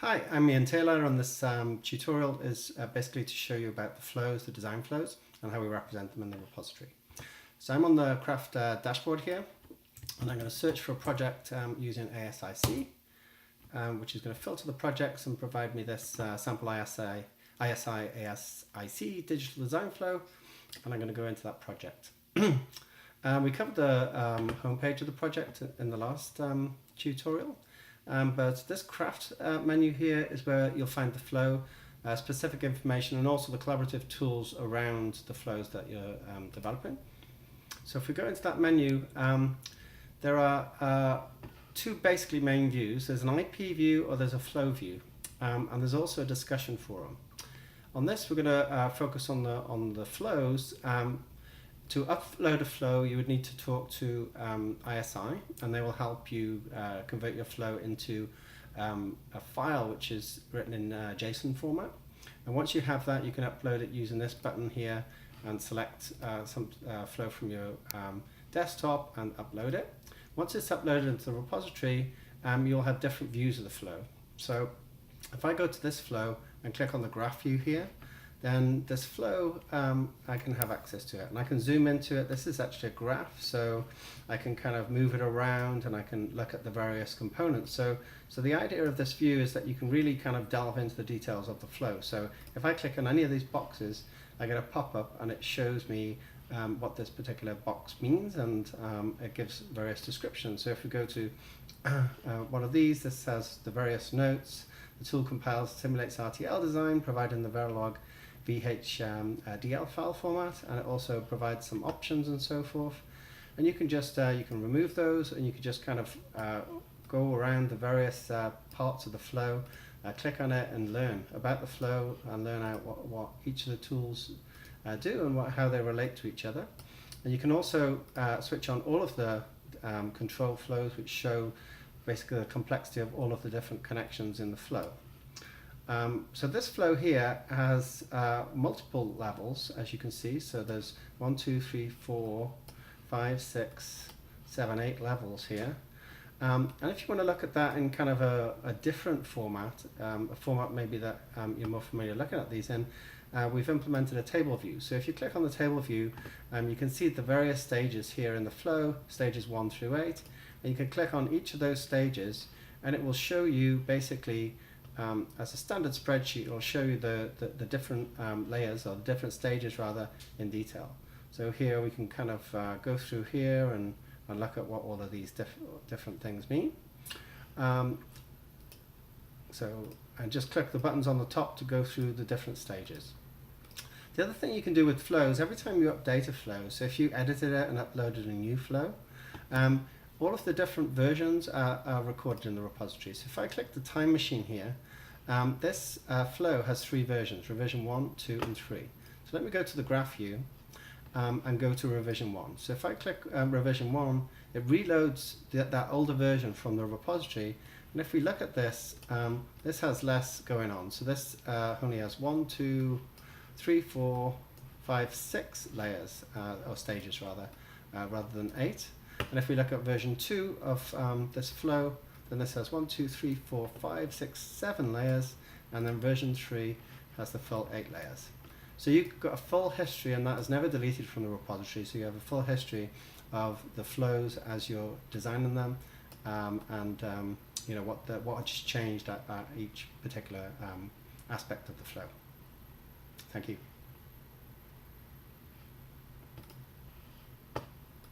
Hi, I'm Ian Taylor, and this tutorial is basically to show you about the flows, the design flows, and how we represent them in the repository. So I'm on the Craft dashboard here, and I'm going to search for a project using ASIC, which is going to filter the projects and provide me this sample ISI ASIC digital design flow, and I'm going to go into that project. We covered the homepage of the project in the last tutorial. But this craft menu here is where you'll find the flow, specific information, and also the collaborative tools around the flows that you're developing. So if we go into that menu, there are two basically main views. There's an IP view or there's a flow view, and there's also a discussion forum. On this, we're going to focus on the flows. To upload a flow, you would need to talk to ISI, and they will help you convert your flow into a file which is written in JSON format. And once you have that, you can upload it using this button here and select some flow from your desktop and upload it. Once it's uploaded into the repository, you'll have different views of the flow. So if I go to this flow and click on the graph view here, then this flow, I can have access to it, and I can zoom into it. This is actually a graph, so I can kind of move it around and I can look at the various components. So the idea of this view is that you can really kind of delve into the details of the flow. So if I click on any of these boxes, I get a pop-up and it shows me what this particular box means, and it gives various descriptions. So if we go to one of these, this has the various notes. The tool compiles, simulates RTL design, providing the Verilog VHDL file format, and it also provides some options and so forth. And you can just you can remove those, and you can just kind of go around the various parts of the flow, click on it and learn about the flow and learn out what each of the tools do and how they relate to each other. And you can also switch on all of the control flows, which show basically the complexity of all of the different connections in the flow. So this flow here has multiple levels, as you can see. So there's 1, 2, 3, 4, 5, 6, 7, 8 levels here. And if you want to look at that in kind of a different format, a format maybe that you're more familiar looking at these in, we've implemented a table view. So if you click on the table view, you can see the various stages here in the flow, stages 1 through 8. And you can click on each of those stages, and it will show you basically, as a standard spreadsheet, it will show you the different layers, or the different stages rather, in detail. So here we can kind of go through here and look at what all of these different things mean. And just click the buttons on the top to go through the different stages. The other thing you can do with flows, every time you update a flow, so if you edited it and uploaded a new flow, all of the different versions are recorded in the repository. So if I click the time machine here, this flow has 3 versions, revision 1, 2, and 3. So let me go to the graph view and go to revision 1. So if I click revision 1, it reloads that older version from the repository. And if we look at this, this has less going on. So this only has 1, 2, 3, 4, 5, 6 layers, or stages rather than 8. And if we look at version 2 of this flow, then this has 1, 2, 3, 4, 5, 6, 7 layers, and then version 3 has the full 8 layers. So you've got a full history, and that is never deleted from the repository, so you have a full history of the flows as you're designing them, and you know what has changed at each particular aspect of the flow. Thank you.